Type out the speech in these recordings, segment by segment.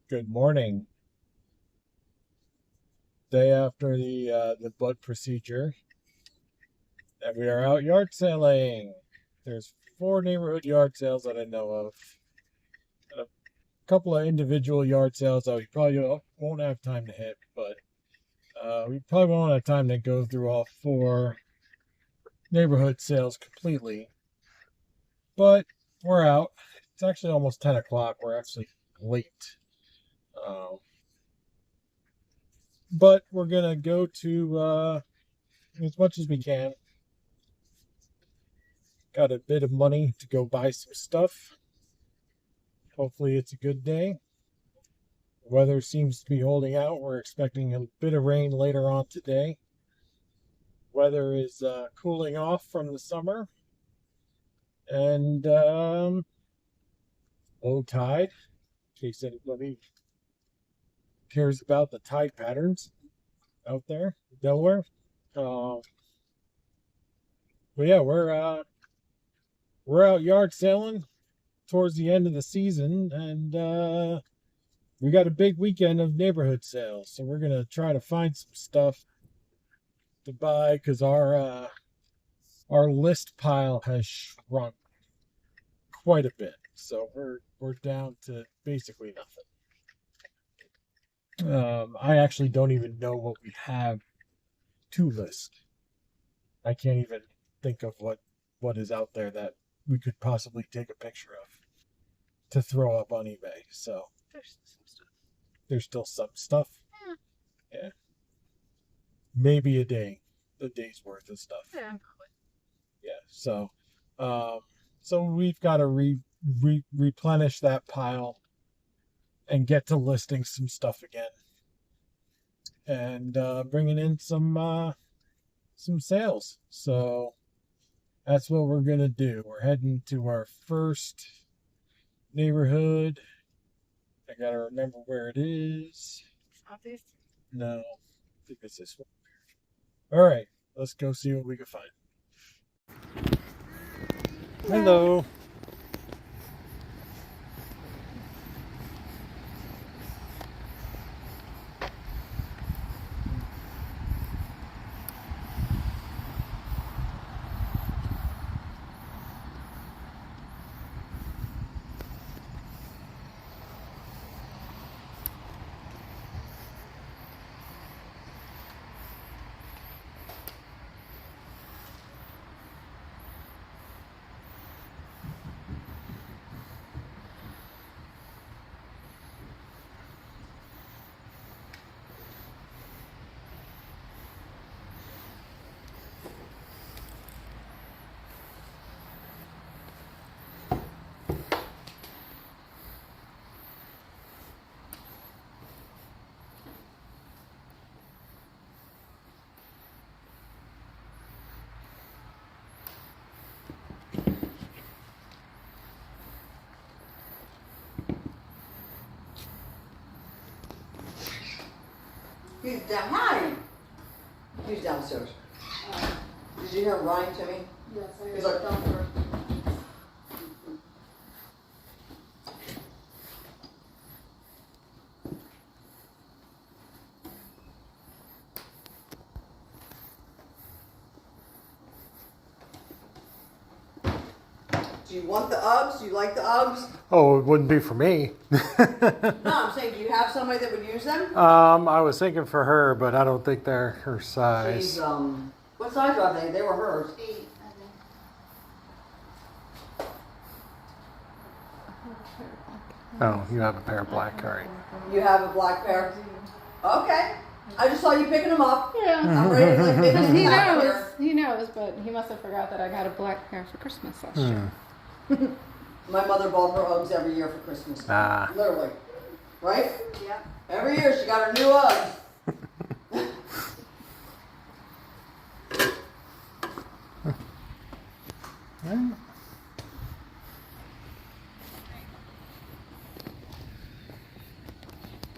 Good morning. Day after the blood procedure, and we are out yard selling. There's 4 neighborhood yard sales that I know of, and a couple of individual yard sales that we probably won't have time to hit, but we probably won't have time to go through all 4 neighborhood sales completely. But we're out. It's actually almost 10 o'clock. We're actually late. But we're gonna go to as much as we can. Got a bit of money to go buy some stuff. Hopefully it's a good day. The weather seems to be holding out. We're expecting a bit of rain later on today. Weather is cooling off from the summer. And low tide, in case anybody cares about the tide patterns out there in Delaware. But yeah, we're out yard selling towards the end of the season, and we got a big weekend of neighborhood sales, so we're gonna try to find some stuff to buy because our list pile has shrunk quite a bit. So we're down to basically nothing. I actually don't even know what we have to list. I can't even think of what is out there that we could possibly take a picture of to throw up on eBay. So there's still some stuff. Yeah. Maybe a day's worth of stuff. Yeah. Yeah. So we've got to replenish that pile and get to listing some stuff again, and bringing in some sales. So that's what we're gonna do. We're heading to our first neighborhood. I gotta remember where it is. Southeast? No, I think it's this one. All right, let's go see what we can find. Hello. He's down. Hi. He's downstairs. Did you hear Ryan to me? Yes, I He's like, doctor. do you want the Uggs? Do you like the Uggs? Oh, it wouldn't be for me. No, I'm saying, do you have somebody that would use them? I was thinking for her, but I don't think they're her She's, size. what size are they? They were hers. 8, I think. Oh, you have a pair of black, all right. You have a black pair? Okay. I just saw you picking them up. Yeah. I'm ready to like maybe He back knows. here. He knows, but he must have forgot that I got a black pair for Christmas last year. My mother bought her Uggs every year for Christmas. Ah. Literally. Right? Yeah. Every year she got her new Uggs.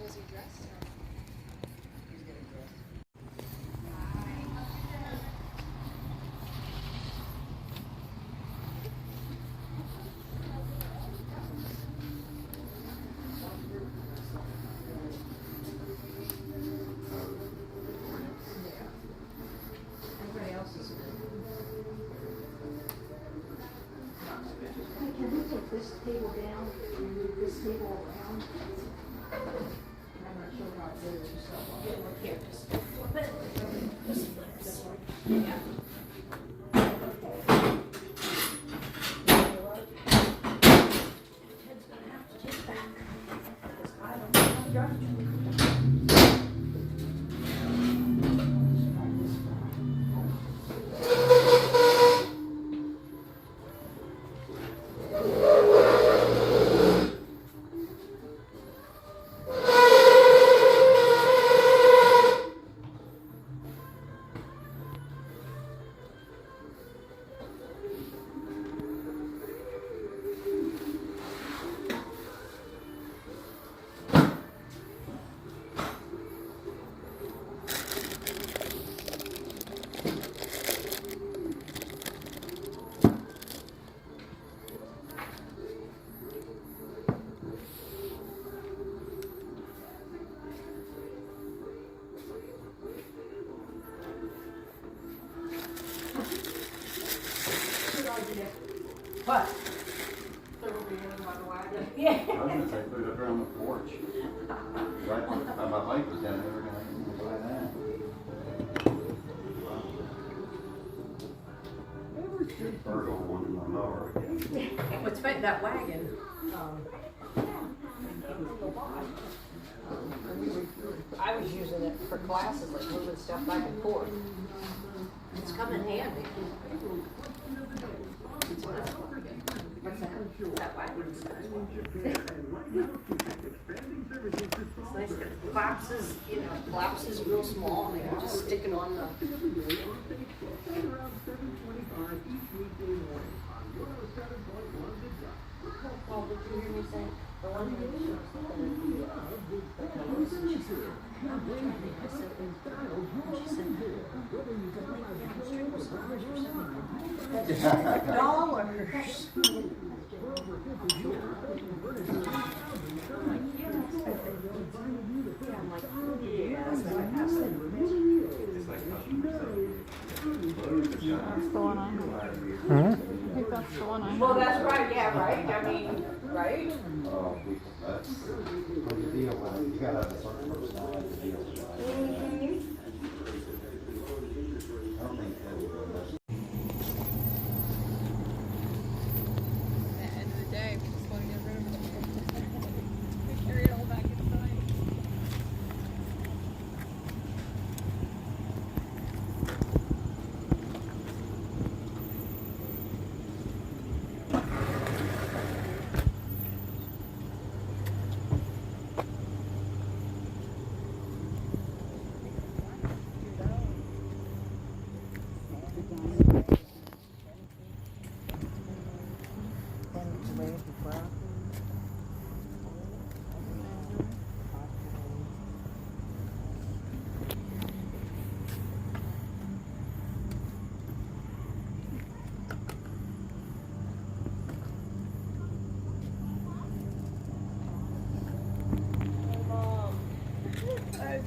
Was he dressed? He's getting dressed. this table down and move this table around. I'm not sure how to do it, so. Yeah, here, just flip it. Just flip this way. Yeah. Ted's gonna have to take back. Because I don't know how to drive. What? They're over here in my wagon. Yeah. I was gonna say, put it up around the porch. Right, my bike was down there, we're gonna buy that. Bird on one in my mower again. What's funny, that wagon, I was using it for classes, like moving stuff back and forth. It's come in handy. What's that? That wagon. It's nice, it collapses, collapses real small, and you can just stick it on the. Well, did you hear me say, the one who was That's the one I have. I think that's the one I have. Well, that's right, yeah, right, I mean, right? Oh, that's the deal with it. You gotta have a certain personality to deal with that. I don't think that would go much. At the end of the day, we just want to get rid of it. We carry it all back inside.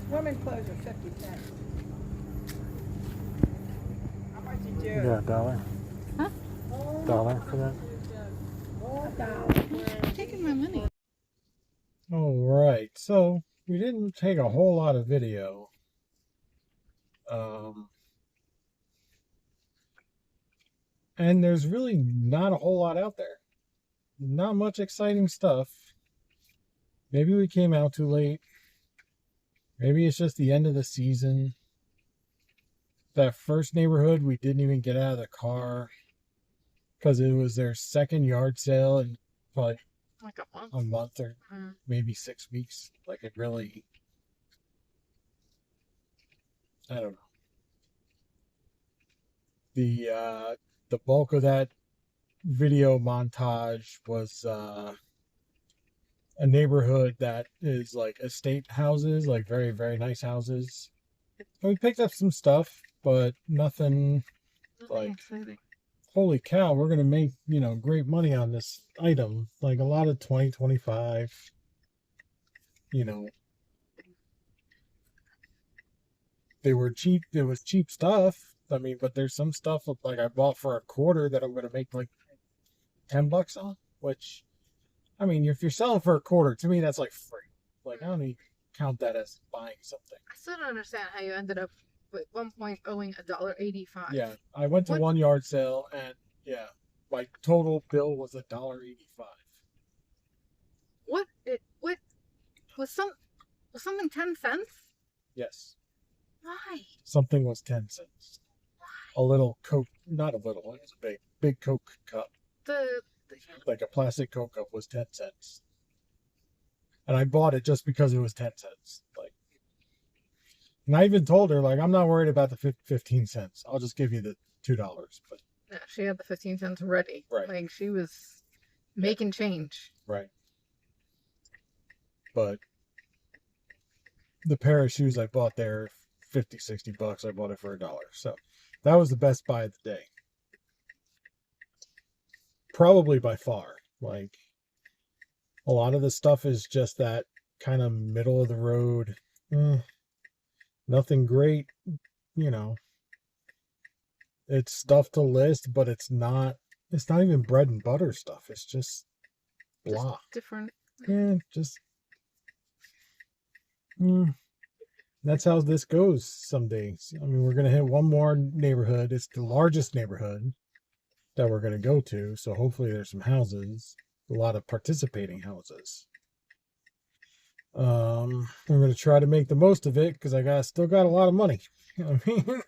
Women clothes are 50 cents. How much you do? Yeah, $1. Huh? $1 for that. $1. Taking my money. All right, so we didn't take a whole lot of video. And there's really not a whole lot out there. Not much exciting stuff. Maybe we came out too late. Maybe it's just the end of the season. That first neighborhood, we didn't even get out of the car because it was their second yard sale in probably Like a month. a month or Mm. maybe 6 weeks. Like it really, I don't know. The bulk of that video montage was a neighborhood that is like estate houses, like very, very nice houses. And we picked up some stuff, but nothing like, Exciting. holy cow, we're going to make, great money on this item. Like a lot of 20, 25, they were cheap. It was cheap stuff. I mean, but there's some stuff like I bought for $0.25 that I'm going to make like $10 on. which, I mean, if you're selling for a quarter, to me that's like free. Like I don't even count that as buying something. I still don't understand how you ended up at one point owing $1.85. Yeah, I went to What? one yard sale and yeah, my total bill was $1.85. What? What was something 10 cents? Yes, Why? something was 10 cents. A little Coke, not a little, it was a big Coke cup. The Like a plastic Coke cup was 10 cents. And I bought it just because it was 10 cents. Like, and I even told her, like, I'm not worried about the 15 cents. I'll just give you the $2. But yeah, she had the 15 cents ready. Right. Like she was making change. right. But the pair of shoes I bought there, 50, 60 bucks, I bought it for $1. So that was the best buy of the day. Probably by far. Like, a lot of the stuff is just that kind of middle of the road. Nothing great, you know. It's stuff to list, but it's not even bread and butter stuff. It's just blah. Just different. Yeah, just that's how this goes some days. I mean, we're gonna hit one more neighborhood. It's the largest neighborhood that we're gonna go to, so hopefully there's some houses, a lot of participating houses. We're gonna try to make the most of it because I still got a lot of money. I mean,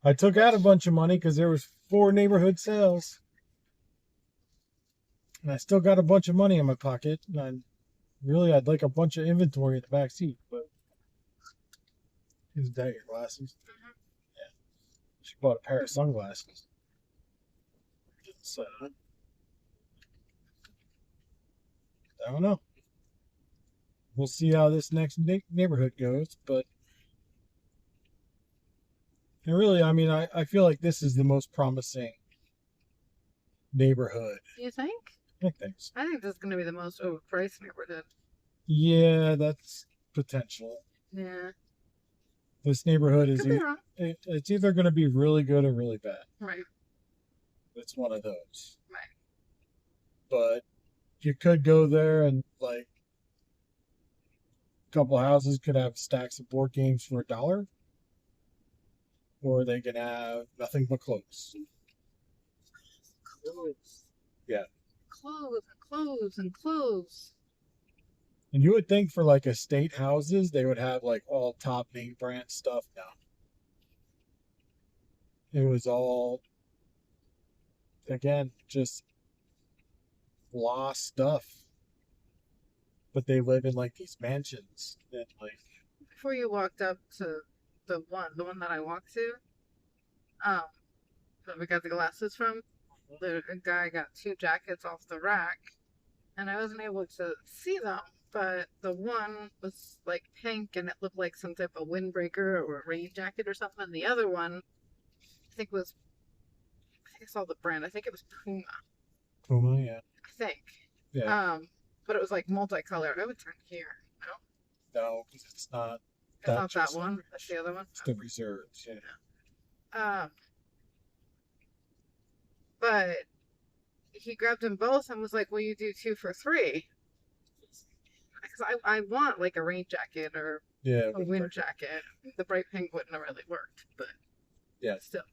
I took out a bunch of money because there was 4 neighborhood sales, and I still got a bunch of money in my pocket. And I'd like a bunch of inventory in the back seat, but is that your glasses? Yeah, she bought a pair of sunglasses. So, I don't know. We'll see how this next neighborhood goes, but and really, I mean, I feel like this is the most promising neighborhood. You think? I think so. I think this is going to be the most overpriced neighborhood. Yeah, that's potential. Yeah. This neighborhood is Could be wrong. it's either going to be really good or really bad. Right. It's one of those. Right. But you could go there and like a couple houses could have stacks of board games for $1, or they can have nothing but clothes. Clothes. Yeah. Clothes and clothes and clothes. And you would think for like estate houses, they would have like all top name brand stuff. No. It was all, again, just blah stuff. But they live in like these mansions and like. Before you walked up to the one that I walked to, that we got the glasses from, the guy got 2 jackets off the rack, and I wasn't able to see them, but the one was like pink and it looked like some type of windbreaker or a rain jacket or something. And the other one, I think I saw the brand. I think it was Puma. Puma, yeah. I think. Yeah. But it was like multicolored. I would turn here. No, No, because it's not. it's not that just one. That's the other one. It's the reserves, yeah. But he grabbed them both and was like, "Will you do 2 for $3?" Because I want like a rain jacket or Yeah. a wind jacket. The bright pink wouldn't have really worked, but Yeah. still.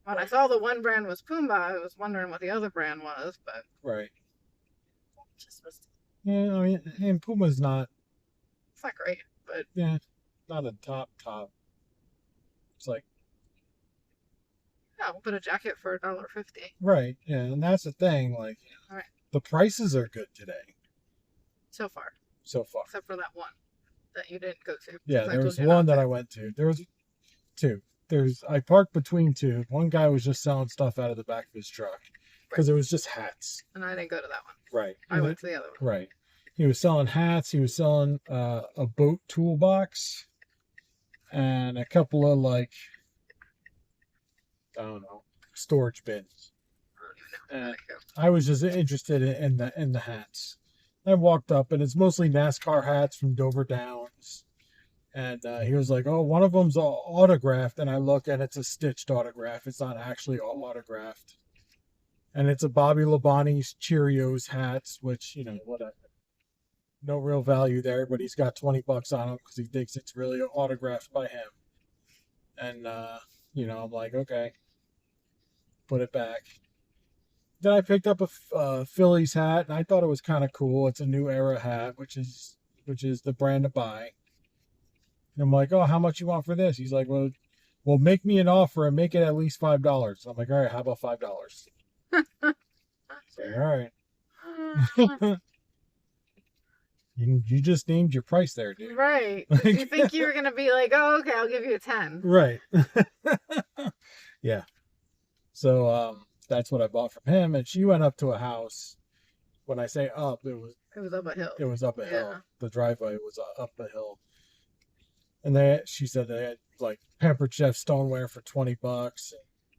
When I saw the one brand was Puma, I was wondering what the other brand was, but Right. just was, Yeah, I mean, and Puma's not, it's not great. But yeah, not a top. It's like, yeah, we'll put a jacket for $1.50 right, yeah, and that's the thing, like, Right. the prices are good today, so far, so far. except for that one that you didn't go to. Yeah, 'Cause I there told was you one not that to. I went to. There was 2. I parked between 2. One guy was just selling stuff out of the back of his truck because it was just hats. And I didn't go to that one. Right. I went to the other one. Right. He was selling hats. He was selling a boat toolbox and a couple of like, I don't know, storage bins. I don't even know. And I didn't go. I was just interested in the hats. I walked up and it's mostly NASCAR hats from Dover Downs. And he was like, "Oh, one of them's autographed." And I look and it's a stitched autograph. It's not actually autographed. And it's a Bobby Labonte's Cheerios hats, which, you know, whatever. No real value there, but he's got $20 on him because he thinks it's really autographed by him. And, you know, I'm like, okay, put it back. Then I picked up a Phillies hat, and I thought it was kind of cool. It's a New Era hat, which is the brand to buy. And I'm like, oh, how much you want for this? He's like, well, make me an offer and make it at least $5. I'm like, all right, how about $5? So, all right. You just named your price there, dude. Right. Did you think you were going to be like, oh, okay, I'll give you a 10. Right. Yeah. So that's what I bought from him. And she went up to a house. When I say up, it was up a hill. It was up a hill. Yeah. The driveway was up a hill. And she said they had like Pampered Chef stoneware for $20.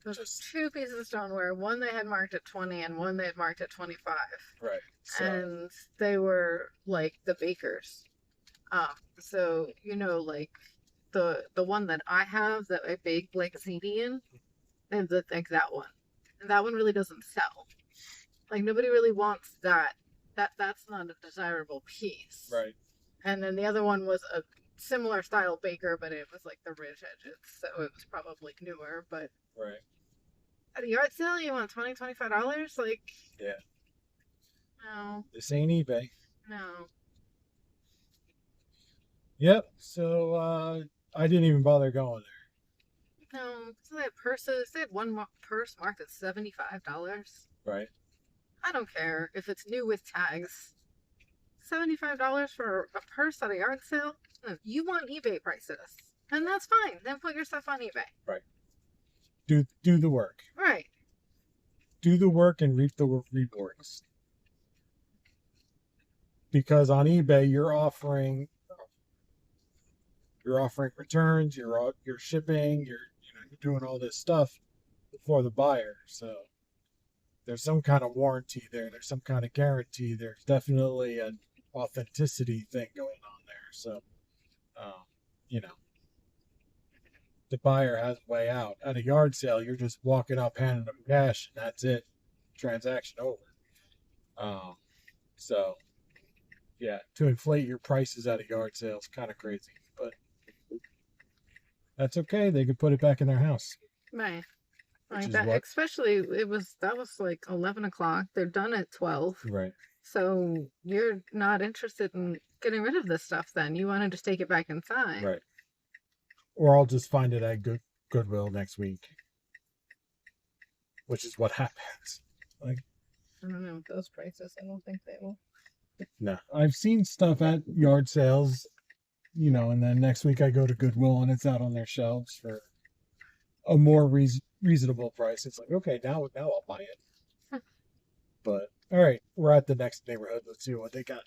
There was 2 pieces of stoneware. One they had marked at 20 and one they had marked at 25. Right. So, And they were like the bakers. So, you know, like the one that I have that I bake like ziti in, and like that one. And that one really doesn't sell. Like nobody really wants that. That's not a desirable piece. right. And then the other one was a similar style baker, but it was like the ridge edges, so it was probably newer. But Right. at a yard sale, you want $25? Like, Yeah. no, This ain't eBay. no. Yep. So I didn't even bother going there. No, so they had purses. They had one purse marked at $75. Right. I don't care if it's new with tags. $75 for a purse at a yard sale? No, you want eBay prices. And that's fine. Then put your stuff on eBay. Do the work. Right. Do the work and reap the rewards. Because on eBay you're offering returns, you're shipping, you're doing all this stuff for the buyer. So there's some kind of warranty there. There's some kind of guarantee. There's definitely an authenticity thing going on there. So, the buyer has a way out. At a yard sale, you're just walking up, handing them cash, and that's it. Transaction over. So, yeah, to inflate your prices at a yard sale is kind of crazy, but that's okay. They could put it back in their house. Right. Which Like is that, what- especially that was like 11 o'clock. They're done at 12. Right. So you're not interested in getting rid of this stuff then. You want to just take it back inside. Right. Or I'll just find it at Goodwill next week, which is what happens. Like, I don't know, with those prices, I don't think they will. no, I've seen stuff at yard sales, and then next week I go to Goodwill and it's out on their shelves for a more reasonable price. It's like, okay, now I'll buy it. But all right, we're at the next neighborhood. Let's see what they got.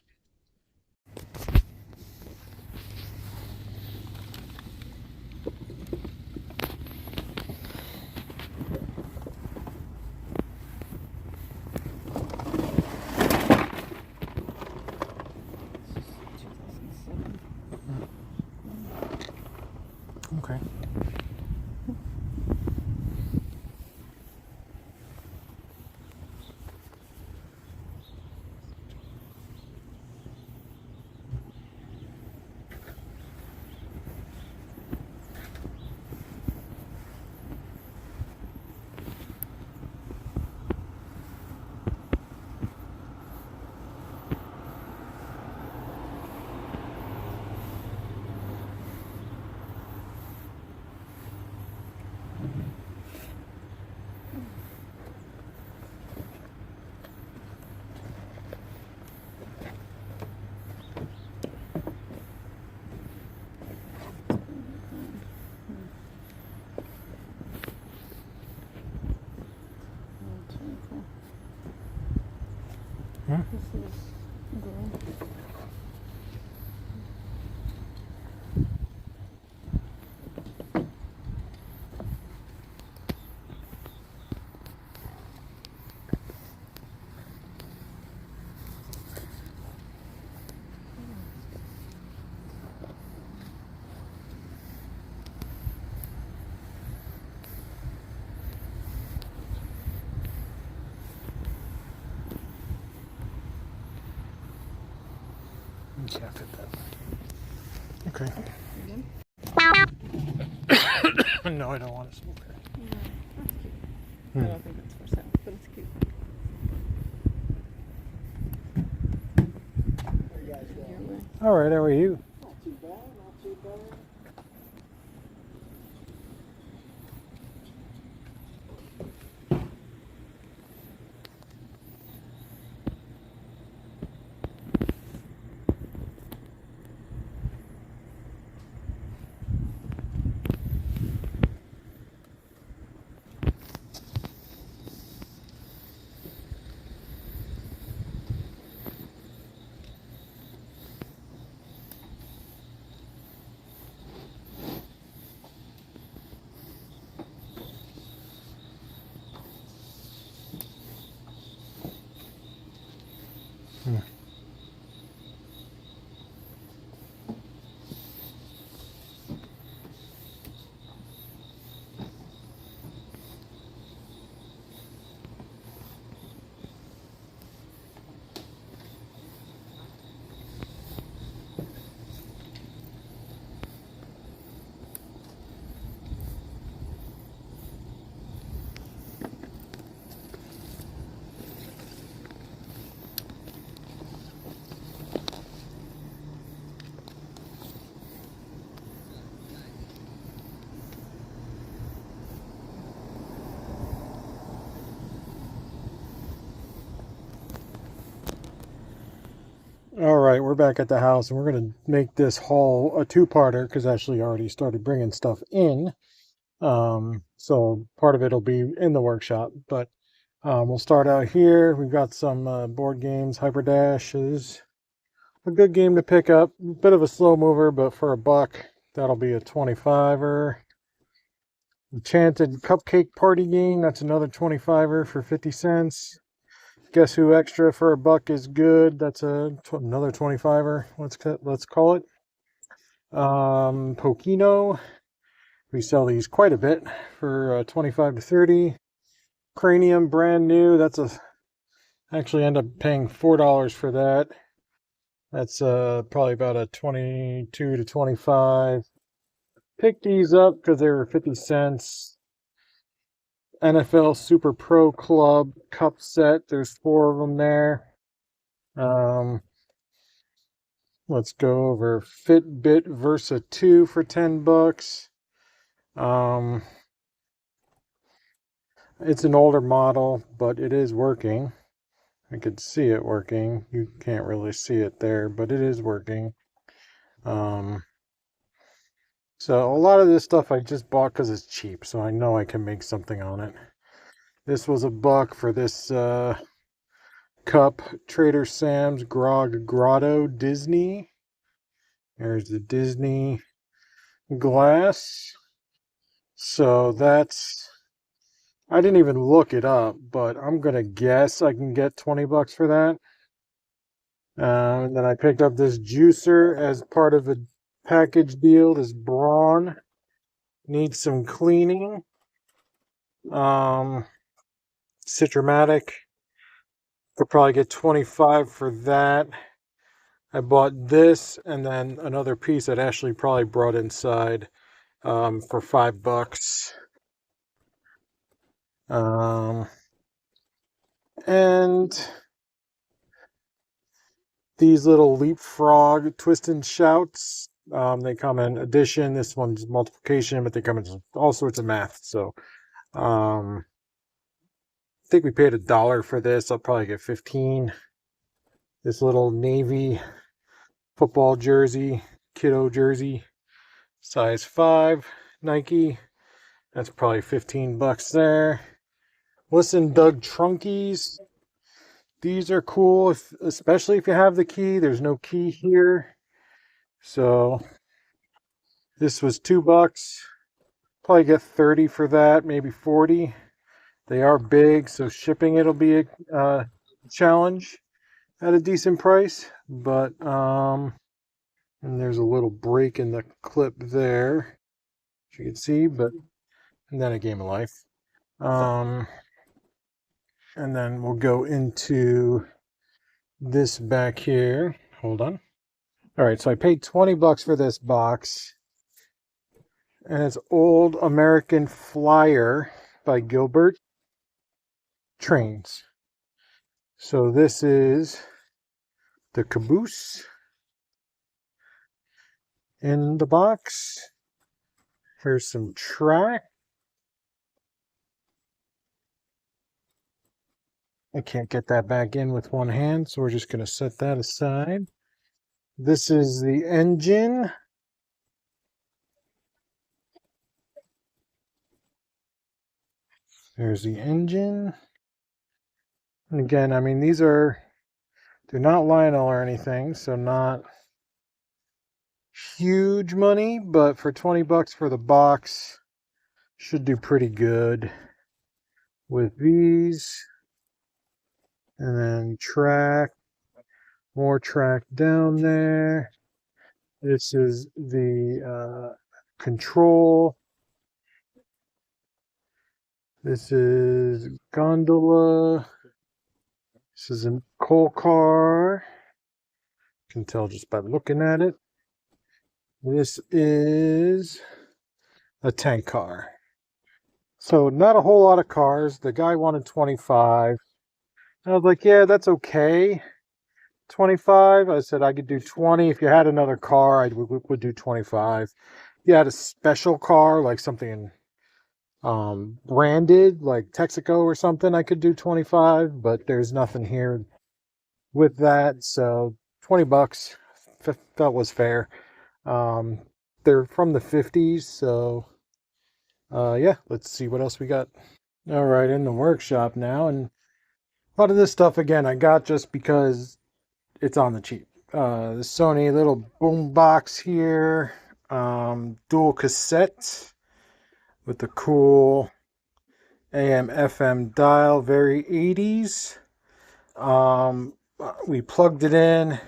Okay. Huh? This is good. You can't fit that. Okay. No, I don't want to smoke it. That's cute. Hmm. I don't think it's for sale, but it's cute. All right, how are you? Not too bad, not too bad. All right, we're back at the house, and we're going to make this haul a two-parter because Ashley already started bringing stuff in. So part of it will be in the workshop, but we'll start out here. We've got some board games. Hyper Dash is a good game to pick up. Bit of a slow mover, but for $1, that'll be a 25er. Enchanted Cupcake Party Game, that's another 25er for 50 cents. Guess Who Extra for $1 is good. That's another 25er. Let's call it. Pokino. We sell these quite a bit for 25 to 30. Cranium, brand new. Actually end up paying $4 for that. That's probably about a 22 to 25. Pick these up because they were 50 cents. NFL Super Pro Club cup set. There's 4 of them there. Let's go over Fitbit Versa 2 for $10. It's an older model, but it is working. I could see it working. You can't really see it there, but it is working. So a lot of this stuff I just bought because it's cheap, so I know I can make something on it. This was $1 for this cup, Trader Sam's Grog Grotto Disney. There's the Disney glass. So I didn't even look it up, but I'm gonna guess I can get $20 for that. And then I picked up this juicer as part of a package deal. This Braun needs some cleaning. Citromatic. Could probably get 25 for that. I bought this and then another piece that Ashley probably brought inside for $5. And these little Leapfrog Twist and Shouts. They come in addition. This one's multiplication, but they come in all sorts of math. So I think we paid $1 for this. I'll probably get 15. This little navy football jersey, kiddo jersey, size 5, Nike. That's probably $15 there. Listen, Doug Trunkies. These are cool, especially if you have the key. There's no key here. So this was $2. Probably get 30 for that, maybe 40. They are big, so shipping it'll be a challenge at a decent price. But and there's a little break in the clip there, as you can see, and then a Game of Life. And then we'll go into this back here. Hold on. All right, so I paid 20 bucks for this box. And it's Old American Flyer by Gilbert Trains. So this is the caboose in the box. Here's some track. I can't get that back in with one hand, so we're just going to set that aside. This is the engine. There's the engine. And again, I mean, they're not Lionel or anything, so not huge money, but for 20 bucks for the box, should do pretty good with these. And then track, more track down there. This is the control. This is gondola. This is a coal car. You can tell just by looking at it. This is a tank car. So not a whole lot of cars. The guy wanted 25. I was like, yeah, that's okay. 25. I said I could do 20. If you had another car, I would do 25. If you had a special car, like something branded, like Texaco or something, I could do 25. But there's nothing here with that. So 20 bucks felt was fair. They're from the 50s. So yeah, let's see what else we got. All right, in the workshop now. And a lot of this stuff, again, I got just because it's on the cheap. The Sony little boom box here, dual cassette with the cool AM FM dial, very 80s. We plugged it in.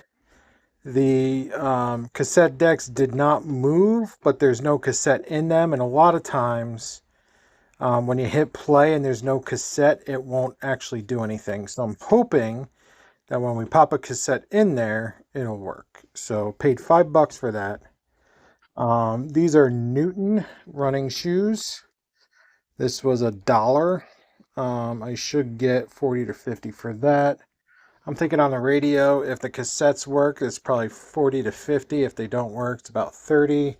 The cassette decks did not move, but there's no cassette in them, and a lot of times when you hit play and there's no cassette, it won't actually do anything. So I'm hoping that when we pop a cassette in there, it'll work. So paid $5 for that. These are Newton running shoes. This was $1. I should get 40 to 50 for that. I'm thinking on the radio, if the cassettes work, it's probably 40 to 50. If they don't work, it's about 30.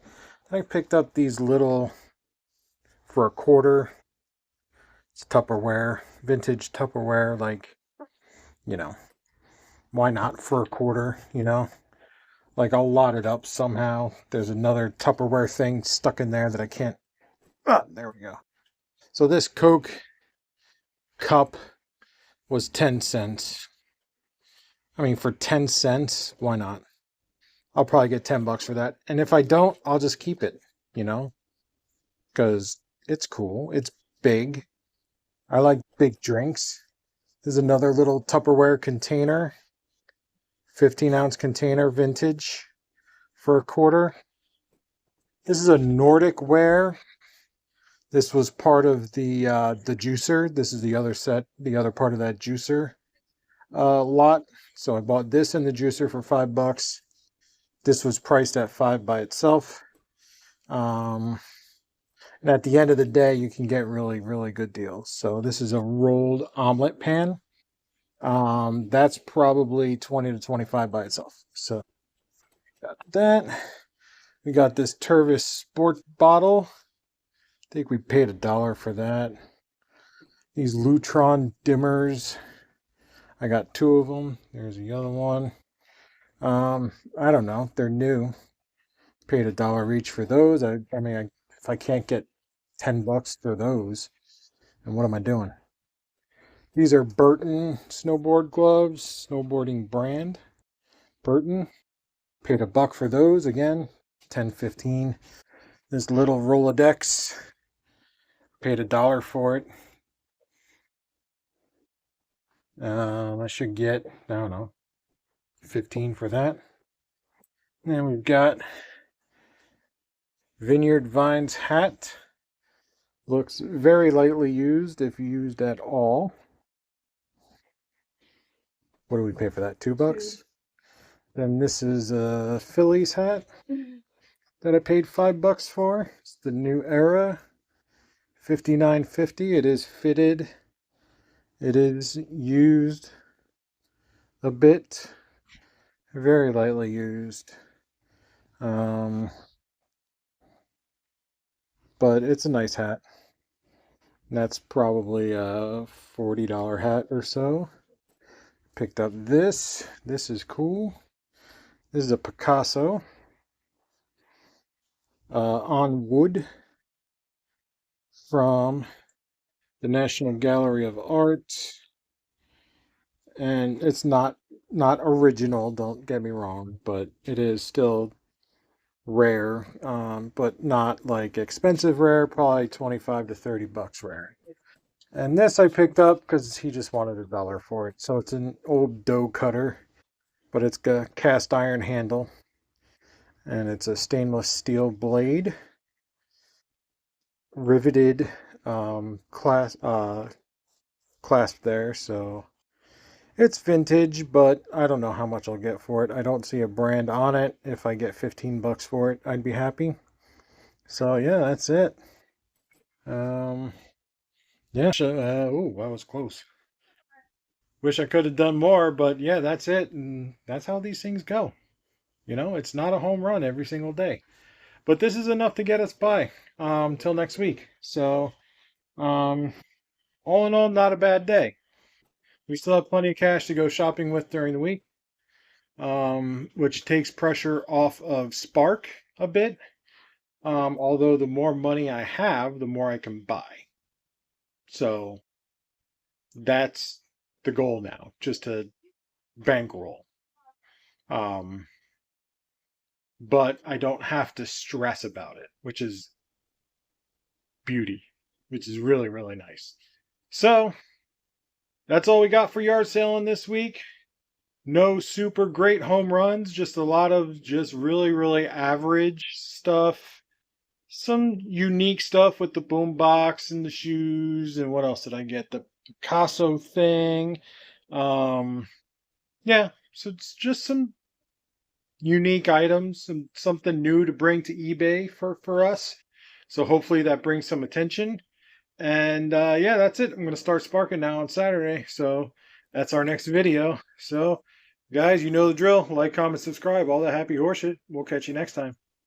I picked up these little for $0.25. It's Tupperware, vintage Tupperware, like, you know, why not for $0.25, you know? Like, I'll lot it up somehow. There's another Tupperware thing stuck in there that I can't... Ah, there we go. So this Coke cup was 10 cents. I mean, for 10 cents, why not? I'll probably get 10 bucks for that. And if I don't, I'll just keep it, you know? Because it's cool. It's big. I like big drinks. There's another little Tupperware container. 15-ounce container, vintage, for $0.25. This is a Nordic ware. This was part of the juicer. This is the other set, the other part of that juicer lot. So I bought this in the juicer for $5. This was priced at $5 by itself. And at the end of the day, you can get really, really good deals. So this is a rolled omelet pan. That's probably 20 to 25 by itself. So got that. We got this Tervis Sport bottle. I think we paid $1 for that. These Lutron dimmers. I got 2 of them. There's the other one. I don't know. They're new. Paid $1 each for those. I mean, if I can't get 10 bucks for those, then what am I doing? These are Burton snowboard gloves, snowboarding brand. Burton. Paid $1 for those. Again, 10, 15. This little Rolodex. Paid $1 for it. I should get, I don't know, 15 for that. And then we've got Vineyard Vines hat. Looks very lightly used, if used at all. What do we pay for that? $2? Then this is a Phillies hat that I paid $5 for. It's the New Era 59.50. It is fitted. It is used a bit, very lightly used. But it's a nice hat. That's probably a $40 hat or so. Picked up this. This is cool. This is a Picasso on wood from the National Gallery of Art. And it's not original, don't get me wrong, but it is still rare, but not like expensive rare, probably 25 to 30 bucks rare. And this I picked up because he just wanted $1 for it. So it's an old dough cutter, but it's got a cast iron handle, and it's a stainless steel blade, riveted clasp there. So it's vintage, but I don't know how much I'll get for it. I don't see a brand on it. If I get 15 bucks for it, I'd be happy. So yeah, that's it. Yeah. Oh, that was close. Wish I could have done more, but yeah, that's it. And that's how these things go. You know, it's not a home run every single day. But this is enough to get us by till next week. So, all in all, not a bad day. We still have plenty of cash to go shopping with during the week, which takes pressure off of Spark a bit. Although the more money I have, the more I can buy. So that's the goal now, just to bankroll. But I don't have to stress about it, which is beauty, which is really, really nice. So that's all we got for yard selling this week. No super great home runs, just a lot of just really, really average stuff. Some unique stuff with the boombox and the shoes, and what else did I get? The Picasso thing. Yeah, so it's just some unique items and something new to bring to eBay for us. So hopefully that brings some attention. And yeah, that's it. I'm going to start sparking now on Saturday. So that's our next video. So guys, you know the drill. Like, comment, subscribe, all that happy horseshit. We'll catch you next time.